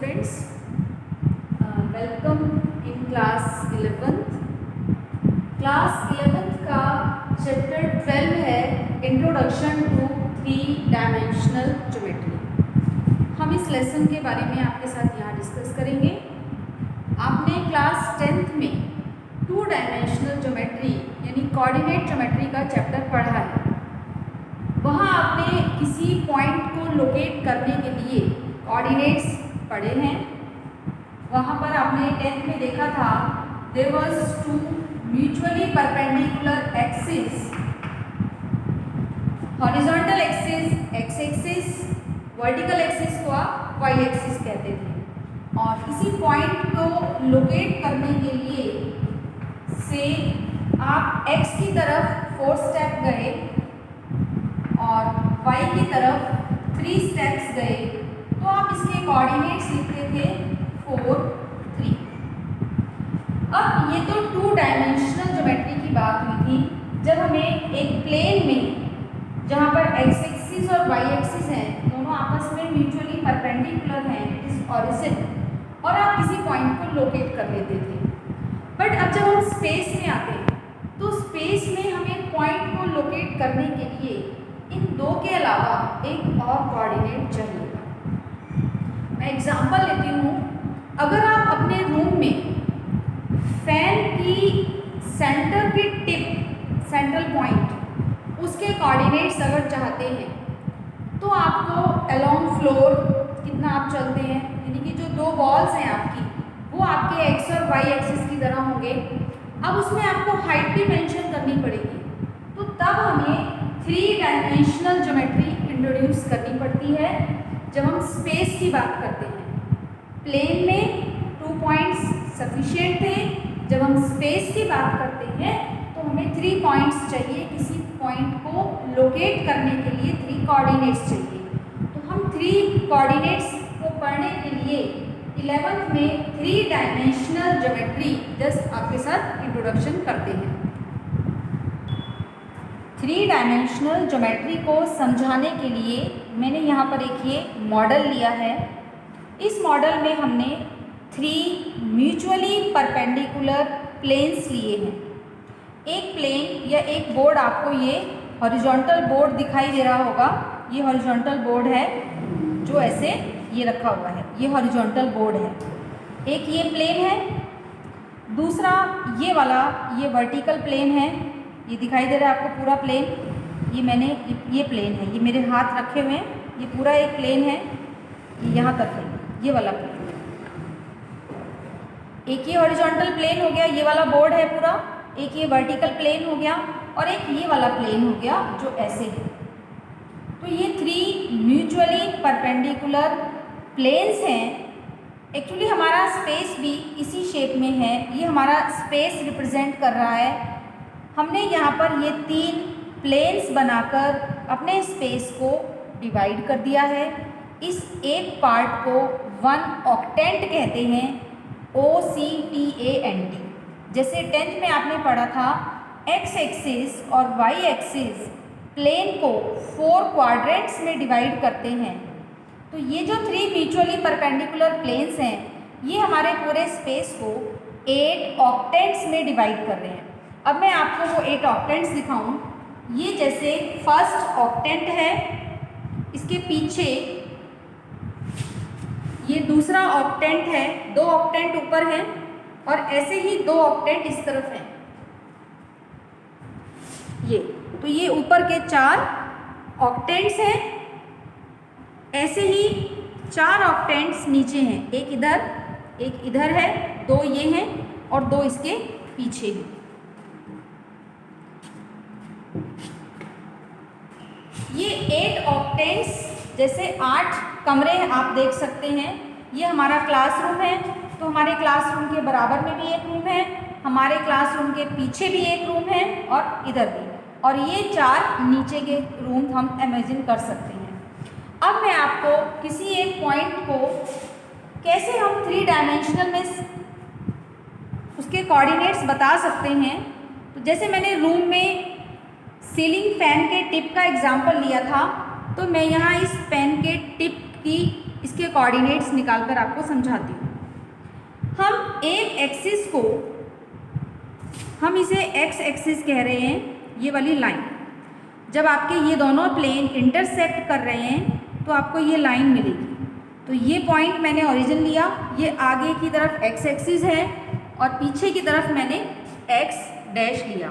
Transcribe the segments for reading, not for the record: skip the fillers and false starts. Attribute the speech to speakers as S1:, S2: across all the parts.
S1: students, welcome in class 11th. Class 11th का chapter 12 है introduction to 3 dimensional geometry. हम इस लेसन के बारे में आपके साथ यहाँ डिस्कस करेंगे। आपने क्लास 10th में 2 डायमेंशनल ज्योमेट्री यानी कोऑर्डिनेट ज्योमेट्री का चैप्टर पढ़ा है। वहाँ आपने किसी पॉइंट को लोकेट करने के लिए कोऑर्डिनेट्स पढ़े हैं। वहाँ पर आपने 10th में देखा था there was 2 mutually perpendicular axis, horizontal axis X axis, vertical axis को आप वाई एक्सिस कहते थे। और इसी पॉइंट को लोकेट करने के लिए से आप x की तरफ 4 स्टेप गए और y की तरफ 3 स्टेप्स गए, तो आप इसके कोऑर्डिनेट्स लिखते थे 4, 3। अब ये तो 2 डायमेंशनल ज्योमेट्री की बात हुई थी, जब हमें एक प्लेन में जहाँ पर x एक्सिस और y एक्सिस हैं, दोनों आपस में म्यूचुअली परपेंडिकुलर हैं, इट इज ऑरिजिन, और आप किसी पॉइंट को लोकेट कर लेते थे। बट अब जब हम स्पेस में आते हैं तो स्पेस में हमें पॉइंट को लोकेट करने के लिए इन 2 के अलावा एक और कोऑर्डिनेट चाहिएगा। मैं एग्जांपल लेती हूँ। अगर आप अपने रूम में फैन की सेंटर की टिप, सेंट्रल पॉइंट, उसके कोऑर्डिनेट्स अगर चाहते हैं तो आपको अलोंग फ्लोर कितना आप चलते हैं, यानी कि जो 2 वॉल्स हैं आपकी वो आपके एक्स और वाई एक्सिस की तरह होंगे। अब उसमें आपको हाइट भी मेंशन करनी पड़ेगी, तो तब हमें 3 डायमेंशनल ज्योमेट्री इंट्रोड्यूस करनी पड़ती है जब हम स्पेस की बात करते हैं। प्लेन में 2 पॉइंट्स सफिशिएंट थे, जब हम स्पेस की बात करते हैं तो हमें 3 पॉइंट्स चाहिए। किसी पॉइंट को लोकेट करने के लिए 3 कोऑर्डिनेट्स चाहिए। तो हम 3 कोऑर्डिनेट्स को पढ़ने के लिए 11th में 3 डायमेंशनल ज्योमेट्री जस्ट आपके साथ इंट्रोडक्शन करते हैं। 3 डायमेंशनल ज्योमेट्री को समझाने के लिए मैंने यहाँ पर एक ये मॉडल लिया है। इस मॉडल में हमने 3 म्यूचुअली परपेंडिकुलर प्लेन्स लिए हैं। एक प्लेन या एक बोर्ड, आपको ये हॉरिजॉन्टल बोर्ड दिखाई दे रहा होगा। ये हॉरिजॉन्टल बोर्ड है जो ऐसे ये रखा हुआ है, ये हॉरिजॉन्टल बोर्ड है। एक ये प्लेन है, दूसरा ये वाला ये वर्टिकल प्लेन है। ये दिखाई दे रहा है आपको पूरा प्लेन। ये मैंने ये प्लेन है, ये मेरे हाथ रखे हुए हैं, ये पूरा एक प्लेन है, ये यहाँ तक है, ये वाला प्लेन। एक ये हॉरिजॉन्टल प्लेन हो गया, ये वाला बोर्ड है पूरा। एक ये वर्टिकल प्लेन हो गया और एक ये वाला प्लेन हो गया जो ऐसे है। तो ये 3 म्यूचुअली परपेंडिकुलर प्लेन्स हैं। एक्चुअली हमारा स्पेस भी इसी शेप में है, ये हमारा स्पेस रिप्रेजेंट कर रहा है। हमने यहाँ पर ये 3 प्लेन्स बनाकर अपने स्पेस को डिवाइड कर दिया है। इस एक पार्ट को 1 ऑक्टेंट कहते हैं, OCTANT। जैसे 10th में आपने पढ़ा था x एक्सिस और y एक्सिस प्लेन को 4 क्वाड्रेंट्स में डिवाइड करते हैं। तो ये जो 3 म्यूचुअली परपेंडिकुलर प्लेन्स हैं, ये हमारे पूरे स्पेस को 8 ऑक्टेंट्स में डिवाइड कर रहे हैं। अब मैं आपको वो 8 ऑक्टेंट्स दिखाऊं। ये जैसे फर्स्ट ऑक्टेंट है, इसके पीछे ये दूसरा ऑक्टेंट है, 2 ऑक्टेंट ऊपर हैं और ऐसे ही 2 ऑक्टेंट इस तरफ हैं। ये ऊपर के 4 ऑक्टेंट्स हैं, ऐसे ही 4 ऑक्टेंट्स नीचे हैं। एक इधर है, 2 ये हैं और 2 इसके पीछे हैं। ये 8 ऑक्टेंट्स जैसे 8 कमरे आप देख सकते हैं। ये हमारा क्लासरूम है, तो हमारे क्लासरूम के बराबर में भी एक रूम है, हमारे क्लासरूम के पीछे भी एक रूम है और इधर भी, और ये 4 नीचे के रूम हम इमेजिन कर सकते हैं। अब मैं आपको किसी एक पॉइंट को कैसे हम 3 डायमेंशनल में उसके कोऑर्डिनेट्स बता सकते हैं। तो जैसे मैंने रूम में सीलिंग फैन के टिप का एग्जाम्पल लिया था, तो मैं यहाँ इस पेन के टिप की इसके कोऑर्डिनेट्स निकाल कर आपको समझाती हूँ। हम एक एक्सिस को, हम इसे एक्स एक्सिस कह रहे हैं, ये वाली लाइन। जब आपके ये दोनों प्लेन इंटरसेक्ट कर रहे हैं तो आपको ये लाइन मिलेगी। तो ये पॉइंट मैंने ओरिजिन लिया, ये आगे की तरफ एक्स एक्सिस है और पीछे की तरफ मैंने एक्स डैश लिया,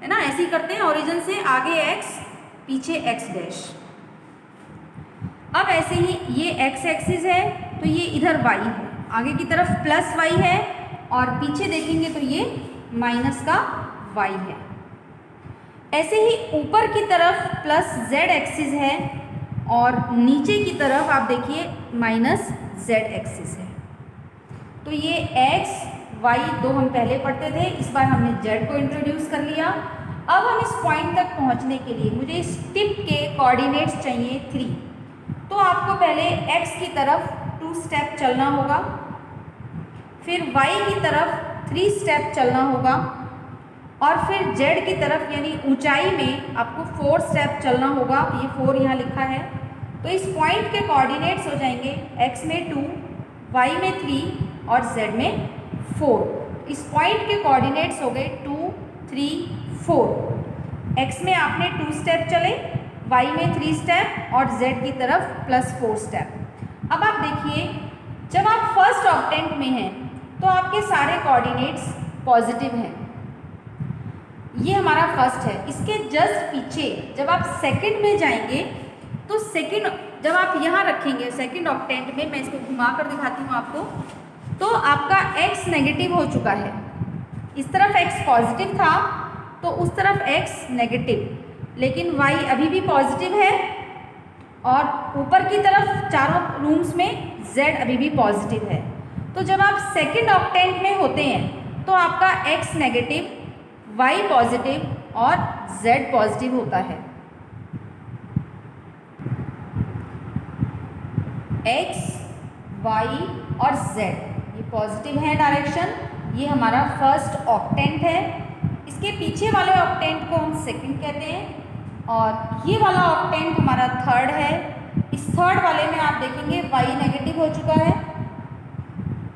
S1: है ना। ऐसे ही करते हैं, ओरिजिन से आगे एक्स, पीछे एक्स डैश। अब ऐसे ही ये एक्स एक्सिस है तो ये इधर वाई है, आगे की तरफ प्लस वाई है और पीछे देखेंगे तो ये माइनस का वाई है। ऐसे ही ऊपर की तरफ प्लस जेड एक्सिस है और नीचे की तरफ आप देखिए माइनस जेड एक्सिस है। तो ये एक्स वाई दो हम पहले पढ़ते थे, इस बार हमने जेड को इंट्रोड्यूस कर लिया। अब हम इस पॉइंट तक पहुंचने के लिए मुझे इस टिप के कोऑर्डिनेट्स चाहिए 3। तो आपको पहले एक्स की तरफ 2 स्टेप चलना होगा, फिर वाई की तरफ 3 स्टेप चलना होगा और फिर जेड की तरफ यानी ऊंचाई में आपको 4 स्टेप चलना होगा। ये 4 यहाँ लिखा है। तो इस पॉइंट के कोऑर्डिनेट्स हो जाएंगे एक्स में 2, वाई में 3 और जेड में 4। इस पॉइंट के कोऑर्डिनेट्स हो गए 2, 3, 4। एक्स में आपने 2 स्टेप चले, वाई में 3 स्टेप और जेड की तरफ प्लस 4 स्टेप। अब आप देखिए, जब आप फर्स्ट ऑक्टेंट में हैं तो आपके सारे कोऑर्डिनेट्स पॉजिटिव हैं। ये हमारा फर्स्ट है। इसके जस्ट पीछे जब आप सेकंड में जाएंगे तो सेकंड जब आप यहाँ रखेंगे सेकंड ऑक्टेंट में, मैं इसको घुमा कर दिखाती हूँ आपको, तो आपका x नेगेटिव हो चुका है। इस तरफ x पॉजिटिव था तो उस तरफ x नेगेटिव, लेकिन y अभी भी पॉजिटिव है और ऊपर की तरफ चारों रूम्स में z अभी भी पॉजिटिव है। तो जब आप सेकंड ऑक्टेंट में होते हैं तो आपका x नेगेटिव, y पॉजिटिव और z पॉजिटिव होता है। x, y और z ये पॉजिटिव है डायरेक्शन, ये हमारा फर्स्ट ऑक्टेंट है। इसके पीछे वाले ऑक्टेंट को हम सेकंड कहते हैं और ये वाला ऑक्टेंट हमारा थर्ड है। इस थर्ड वाले में आप देखेंगे y नेगेटिव हो चुका है,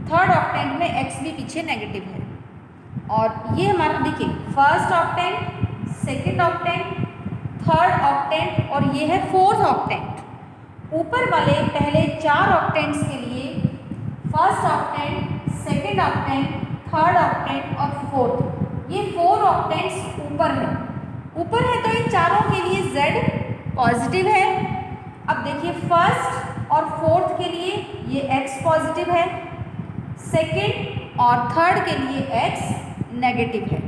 S1: थर्ड ऑक्टेंट में x भी पीछे नेगेटिव है। और ये हमारा देखिए first octant, second octant, third octant और ये है फोर्थ ऑक्टेंट। ऊपर वाले पहले 4 ऑक्टेंट्स के लिए first octant, second octant, third octant और फोर्थ, ये 4 ऑक्टेंट्स ऊपर है। ऊपर है तो इन चारों के लिए z पॉजिटिव है। अब देखिए फर्स्ट और फोर्थ के लिए ये x पॉजिटिव है, सेकंड और थर्ड के लिए x नेगेटिव है,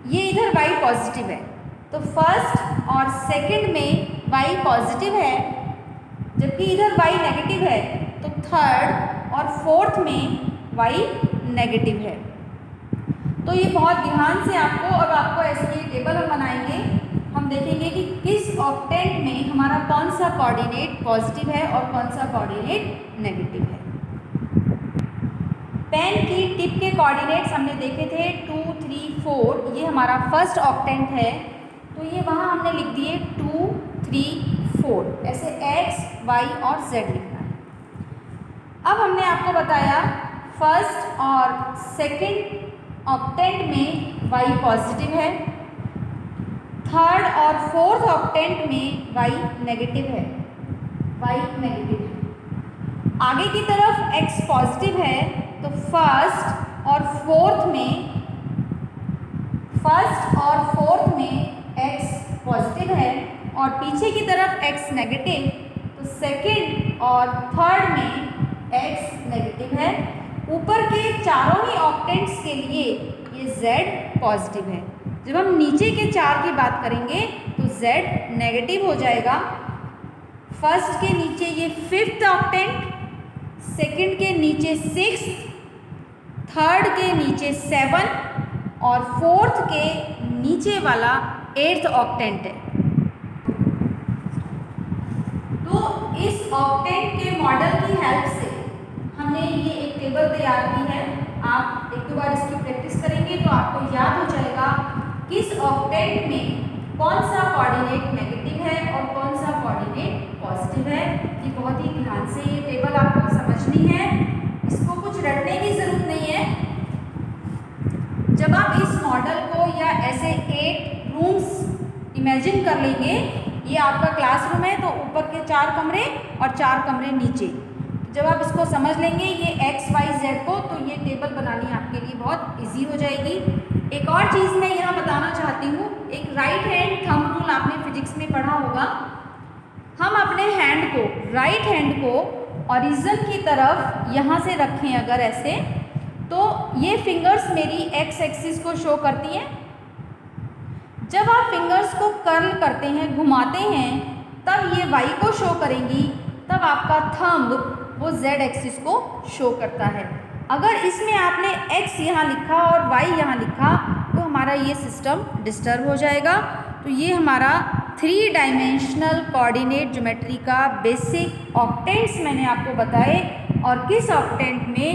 S1: ये इधर y पॉजिटिव है। तो फर्स्ट और सेकंड में y पॉजिटिव है, जबकि इधर y नेगेटिव है, तो थर्ड और फोर्थ में y नेगेटिव है। तो ये बहुत ध्यान से आपको, अब आपको ऐसे टेबल हम बनाएंगे, हम देखेंगे कि किस ऑक्टेंट में हमारा कौन सा कोऑर्डिनेट पॉजिटिव है और कौन सा कोऑर्डिनेट नेगेटिव है। पेन की टिप के कोऑर्डिनेट्स हमने देखे थे 2, 3, 4, ये हमारा फर्स्ट ऑक्टेंट है। तो ये वहाँ हमने लिख दिए 2, 3, 4, ऐसे x, y और z लिखना है। अब हमने आपको बताया फर्स्ट और सेकंड ऑक्टेंट में y पॉजिटिव है, थर्ड और फोर्थ ऑक्टेंट में y नेगेटिव है, y नेगेटिव है। आगे की तरफ x पॉजिटिव है तो फर्स्ट और फोर्थ में x पॉजिटिव है और पीछे की तरफ x नेगेटिव, तो सेकंड और थर्ड में x नेगेटिव है। ऊपर के चारों ही ऑक्टेंट्स के लिए ये z पॉजिटिव है। जब हम नीचे के 4 की बात करेंगे तो z नेगेटिव हो जाएगा। फर्स्ट के नीचे ये फिफ्थ ऑक्टेंट, सेकंड के नीचे 6, थर्ड के नीचे 7 और फोर्थ के नीचे वाला 8th ऑक्टेंट है। तो इस ऑक्टेंट के मॉडल की हेल्प से हमने ये एक टेबल तैयार की है। आप 1-2 बार इसकी प्रैक्टिस करेंगे तो आपको याद हो जाएगा किस ऑक्टेंट में कौन सा कोऑर्डिनेट नेगेटिव है और कौन सा कोऑर्डिनेट पॉजिटिव है। ये बहुत ही ध्यान से ये टेबल आपको समझनी है, इसको कुछ रटने की ज़रूरत नहीं है। जब आप इस मॉडल को या ऐसे 8 रूम्स इमेजिन कर लेंगे, ये आपका क्लासरूम है तो ऊपर के 4 कमरे और 4 कमरे नीचे, जब आप इसको समझ लेंगे ये एक्स वाई जेड को, तो ये टेबल बनानी आपके लिए बहुत इजी हो जाएगी। एक और चीज़ मैं यहाँ बताना चाहती हूँ, एक राइट हैंड थंब रूल आपने फिजिक्स में पढ़ा होगा। हम अपने हैंड को, राइट हैंड को ओरिजिन की तरफ यहाँ से रखें अगर ऐसे, तो ये फिंगर्स मेरी एक्स एक्सिस को शो करती हैं। जब आप फिंगर्स को कर्ल करते हैं, घुमाते हैं, तब ये वाई को शो करेंगी, तब आपका थंब वो जेड एक्सिस को शो करता है। अगर इसमें आपने एक्स यहाँ लिखा और वाई यहाँ लिखा तो हमारा ये सिस्टम डिस्टर्ब हो जाएगा। तो ये हमारा 3 डायमेंशनल कोऑर्डिनेट ज्योमेट्री का बेसिक ऑक्टेंट्स मैंने आपको बताए, और किस ऑक्टेंट में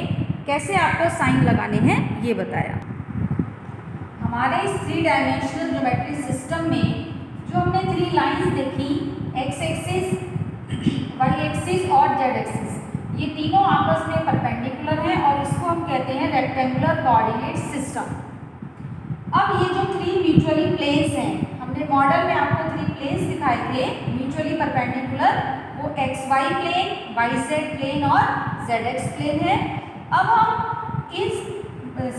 S1: कैसे आपको साइन लगाने हैं ये बताया। हमारे इस 3 डायमेंशनल ज्योमेट्री सिस्टम में जो हमने 3 लाइंस देखी, एक्स एक्सिस, वाई एक्सिस और जेड एक्सिस, ये तीनों आपस में परपेंडिकुलर हैं और इसको हम कहते हैं रेक्टेंगुलर कोऑर्डिनेट सिस्टम। अब ये जो 3 म्यूचुअली प्लेन्स हैं, हमने मॉडल में आपको 3 प्लेन्स दिखाए थे म्यूचुअली परपेंडिकुलर, वो X Y plane, Y Z plane और जेड एक्स प्लेन है। अब हम इस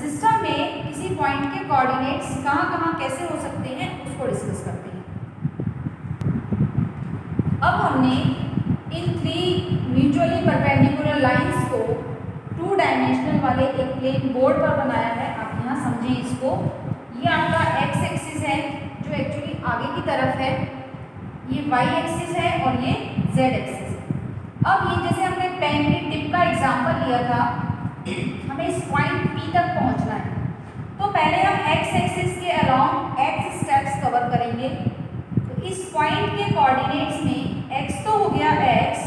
S1: सिस्टम में किसी पॉइंट के कोऑर्डिनेट्स कहाँ कहाँ कैसे हो सकते हैं उसको डिस्कस करते हैं। अब हमने इन 3 म्यूचुअली परपेंडिकुलर लाइंस को 2 डायमेंशनल वाले एक प्लेन बोर्ड पर बनाया है। आप यहाँ समझें इसको, ये आपका एक्स एक्सिस है जो एक्चुअली आगे की तरफ है, ये वाई एक्सिस है और ये जेड एक्सिस है। अब ये जैसे हमने पेन की टिप का एग्जांपल लिया था, हमें इस पॉइंट P तक पहुँचना है, तो पहले हम एक्स एक्सिस के अलोंग एक्स स्टेप्स कवर करेंगे। तो इस पॉइंट के कोऑर्डिनेट्स में एक्स तो हो गया एक्स,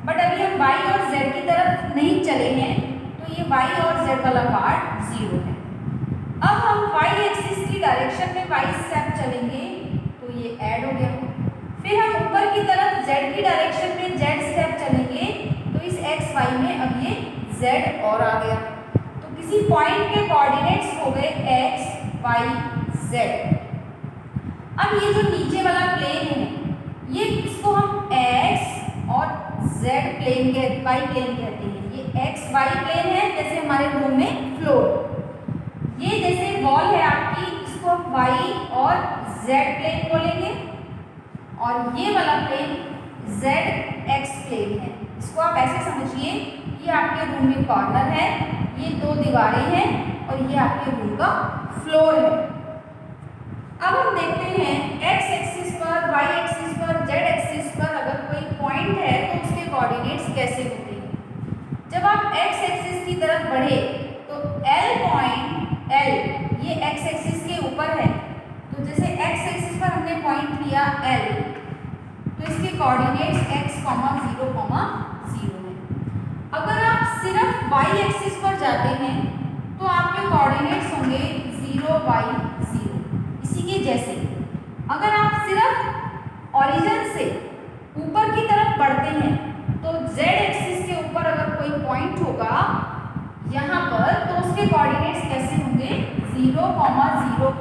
S1: बट अभी हम वाई और जेड की तरफ नहीं चले हैं, तो ये वाई और जेड वाला पार्ट 0 है। अब हम वाई एक्सिस की डायरेक्शन में वाई स्टेप चलेंगे तो ये ऐड हो गया। फिर हम ऊपर की तरफ जेड की डायरेक्शन में जेड स्टेप चलेंगे तो इस एक्स वाई में अब ये जेड और आ गया। तो किसी पॉइंट के कोऑर्डिनेट्स हो गए एक्स वाई जेड। अब ये जो नीचे वाला प्लेन है, ये इसको हम एक्स और जेड प्लेन के वाई प्लेन कहते हैं। ये एक्स वाई प्लेन है, जैसे हमारे रूम में फ्लोर। ये जैसे वॉल है आपकी, इसको हम वाई और जेड प्लेन बोलेंगे, और ये वाला प्लेन जेड एक्स प्लेन है। इसको आप ऐसे समझिए, ये आपके रूम में कॉर्नर है, ये 2 दीवारें हैं और ये आपके रूम का फ्लोर है। अब हम देखते हैं एक्स एक्सिस पर, वाई एक्सिस पर, जेड एक्सिस पर अगर कोई पॉइंट है तो उसके कोऑर्डिनेट्स कैसे होते हैं। जब आप एक्स एक्सिस की तरफ बढ़े तो एल पॉइंट, एल ये एक्स एक्सिस के ऊपर है, तो जैसे एक्स एक्सिस पर हमने पॉइंट लिया एल, तो इसके कोऑर्डिनेट्स x, 0, 0 है। अगर आप सिर्फ वाई एक्सिस पर जाते हैं तो आपके कोऑर्डिनेट्स होंगे 0, y, 0। इसी के जैसे अगर आप सिर्फ ओरिजिन से ऊपर की तरफ बढ़ते हैं तो z एक्सिस के ऊपर अगर कोई पॉइंट होगा यहाँ पर, तो उसके कोऑर्डिनेट्स कैसे होंगे 0, 0,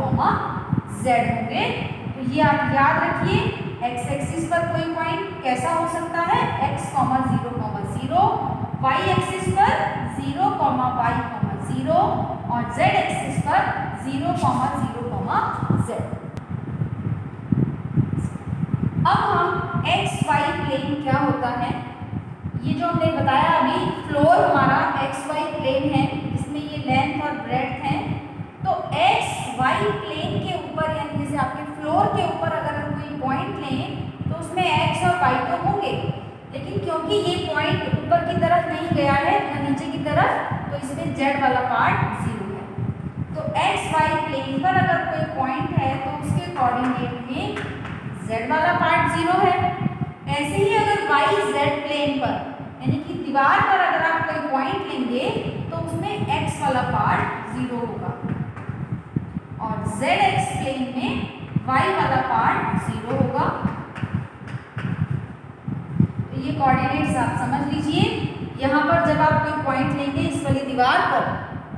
S1: z होंगे। तो ये आप याद रखिए, x एक्सिस पर कोई पॉइंट कैसा हो सकता है x, 0, 0, y एक्सिस पर 0, y, 0 और z एक्सिस पर 0, 0, z। अब हम एक्स वाई प्लेन क्या होता है, ये जो हमने बताया अभी, फ्लोर हमारा एक्स वाई प्लेन है, इसमें ये लेंथ और ब्रेड्थ है। तो एक्स वाई प्लेन के ऊपर, यानी जैसे आपके फ्लोर के ऊपर अगर हम कोई पॉइंट लें तो उसमें एक्स और वाई तो होंगे, लेकिन क्योंकि ये पॉइंट ऊपर की तरफ नहीं गया है ना नीचे की तरफ, तो इसमें जेड वाला पार्ट 0 है। तो एक्स वाई प्लेन पर अगर कोई पॉइंट है तो उसके कोऑर्डिनेट में जेड वाला पार्ट 0 है। ऐसे ही अगर वाई जेड प्लेन पर, यानी कि दीवार पर अगर आप कोई पॉइंट लेंगे तो उसमें एक्स वाला पार्ट 0 होगा, और जेड एक्स प्लेन में वाई वाला पार्ट 0 होगा। ये कोऑर्डिनेट्स आप समझ लीजिए। यहाँ पर जब आप कोई पॉइंट लेंगे इस वाली दीवार पर,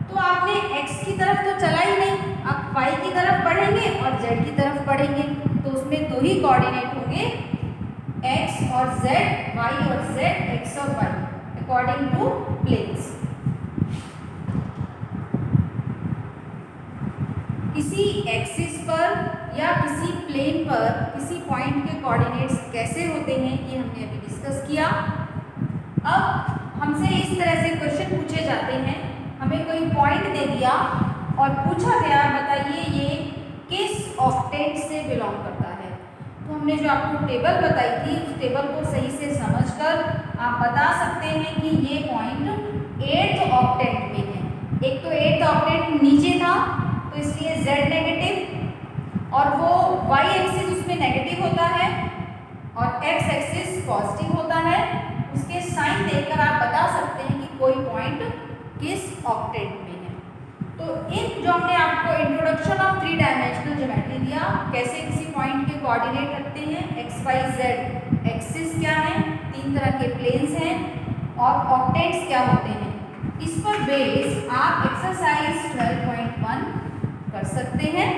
S1: तो आपने x की तरफ तो चला ही नहीं, आप y की तरफ बढ़ेंगे और z की तरफ बढ़ेंगे, तो उसमें दो ही कोऑर्डिनेट होंगे, x और z, y और z, x और y अकॉर्डिंग टू प्लेन्स। किसी एक्सिस पर या किसी प्लेन पर किसी पॉइंट के कोऑर्डिनेट्स कैसे होते हैं ये हमने अभी डिस्कस किया। अब हमसे इस तरह से क्वेश्चन पूछे जाते हैं, हमें कोई पॉइंट दे दिया और पूछा गया बताइए ये किस ऑक्टेट से बिलोंग करता है। तो हमने जो आपको टेबल बताई थी उस टेबल को सही से समझकर आप बता सकते हैं कि ये पॉइंट 8th ऑक्टेट में है। एक तो 8th ऑक्टेट नीचे था तो इसलिए z नेगेटिव और वो y एक्सिस उसमें नेगेटिव होता है और x एक्सिस पॉजिटिव होता है। उसके साइन देखकर आप बता सकते हैं कि कोई पॉइंट किस ऑक्टेट में है। तो इन जो हमने आपको इंट्रोडक्शन ऑफ 3 डायमेंशनल ज्योमेट्री दिया, कैसे किसी पॉइंट के कोऑर्डिनेट रखते हैं, x y z एक्सिस क्या है, 3 तरह के प्लेन्स हैं और ऑक्टेट्स क्या होते हैं, इस पर बेस आप एक्सरसाइज 12.1 कर सकते हैं।